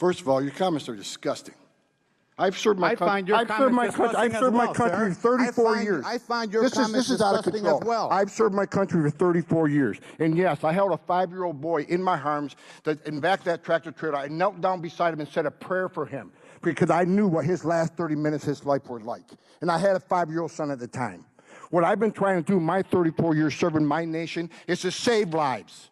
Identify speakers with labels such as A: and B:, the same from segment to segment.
A: First of all, your comments are disgusting. I've served my country.
B: I find your comments disgusting as well,
A: my country for 34 years.
B: I find your comments disgusting as well.
A: I've served my country for 34 years. And yes, I held a 5-year-old boy in my arms in back of that tractor trailer. I knelt down beside him and said a prayer for him because I knew what his last 30 minutes of his life were like. And I had a 5-year-old son at the time. What I've been trying to do my 34 years serving my nation is to save lives.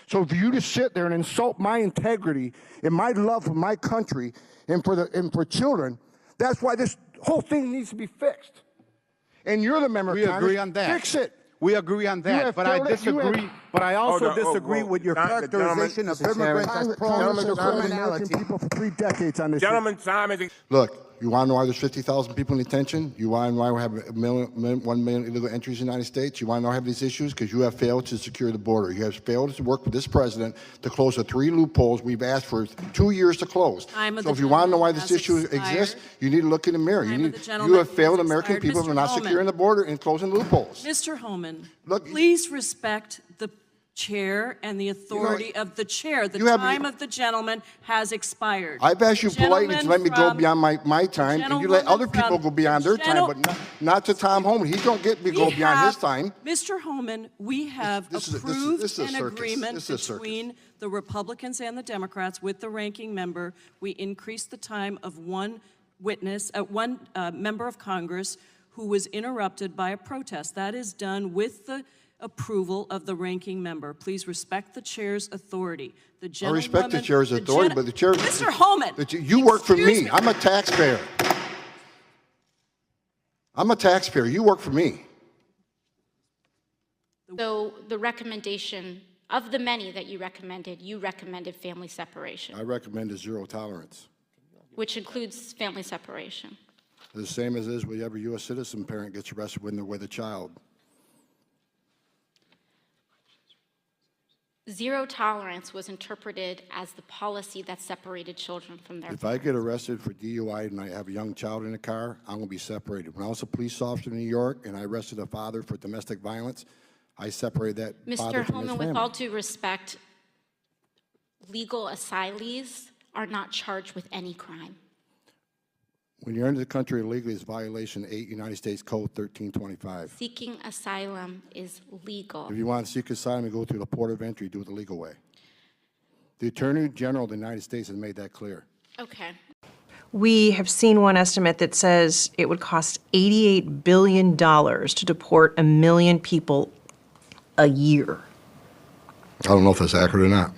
A: So for you to sit there and insult my integrity and my love for my country and for children, that's why this whole thing needs to be fixed. And you're the member of Congress.
B: We agree on that.
A: Fix it.
B: We agree on that, but I disagree. But I also disagree with your characterization of immigrants as prone to criminality.
A: People for 3 decades on this.
C: Gentlemen, time is.
A: Look, you want to know why there's 50,000 people in detention? You want to know why we have 1 million illegal entries in the United States? You want to know why we have these issues? Because you have failed to secure the border. You have failed to work with this president to close the 3 loopholes we've asked for 2 years to close. So if you want to know why this issue exists, you need to look in the mirror. You have failed American people for not securing the border and closing loopholes.
D: Mr. Homan, please respect the chair and the authority of the chair. The time of the gentleman has expired.
A: I've asked you politely to let me go beyond my time, and you let other people go beyond their time, but not to Tom Homan. He don't get to go beyond his time.
D: Mr. Homan, we have approved an agreement between the Republicans and the Democrats with the ranking member. We increased the time of one member of Congress who was interrupted by a protest. That is done with the approval of the ranking member. Please respect the chair's authority.
A: I respect the chair's authority, but the chair...
D: Mr. Homan!
A: You work for me. I'm a taxpayer. I'm a taxpayer. You work for me.
E: So the recommendation, of the many that you recommended family separation.
A: I recommended zero tolerance.
E: Which includes family separation.
A: The same as is with every U.S. citizen parent gets arrested when they're with a child.
E: Zero tolerance was interpreted as the policy that separated children from their
A: If I get arrested for DUI and I have a young child in the car, I'm going to be separated. When I was a police officer in New York and I arrested a father for domestic violence, I separated that father from his family.
E: Mr. Homan, with all due respect, legal asylees are not charged with any crime.
A: When you're into the country illegally, it's violation 8 United States Code 1325.
E: Seeking asylum is legal.
A: If you want to seek asylum, you go through the port of entry, do it the legal way. The Attorney General of the United States has made that clear.
E: Okay.
F: We have seen one estimate that says it would cost $88 billion to deport 1 million people a year.
A: I don't know if that's accurate or not.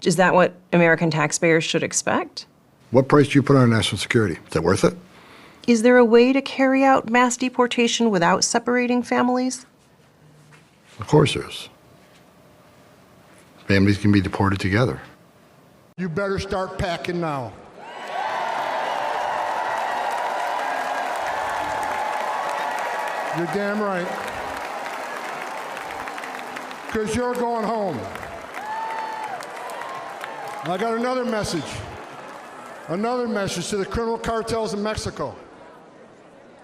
F: Is that what American taxpayers should expect?
A: What price do you put on national security? Is that worth it?
F: Is there a way to carry out mass deportation without separating families?
A: Of course there is. Families can be deported together. You better start packing now. You're damn right. Because you're going home. I got another message. Another message to the criminal cartels in Mexico.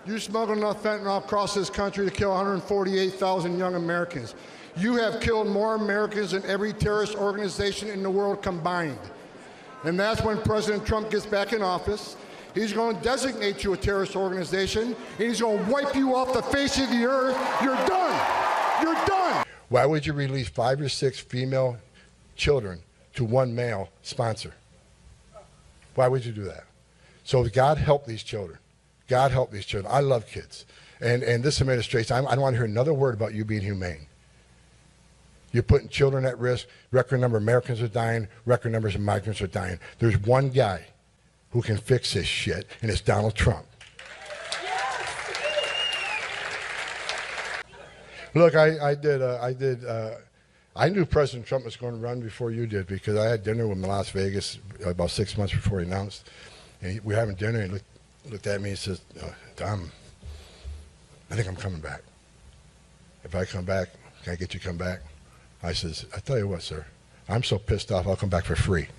A: You smuggled enough fentanyl across this country to kill 148,000 young Americans. You have killed more Americans than every terrorist organization in the world combined. And that's when President Trump gets back in office. He's going to designate you a terrorist organization, and he's going to wipe you off the face of the earth. You're done. You're done. Why would you release 5 or 6 female children to one male sponsor? Why would you do that? So God help these children. God help these children. I love kids. And this administration, I don't want to hear another word about you being humane. You're putting children at risk. Record number of Americans are dying. Record numbers of migrants are dying. There's one guy who can fix this shit, and it's Donald Trump. Look, I knew President Trump was going to run before you did because I had dinner with him in Las Vegas about 6 months before he announced. And we were having dinner, and he looked at me and says, Tom, I think I'm coming back. If I come back, can I get you to come back? I says, I tell you what, sir, I'm so pissed off, I'll come back for free.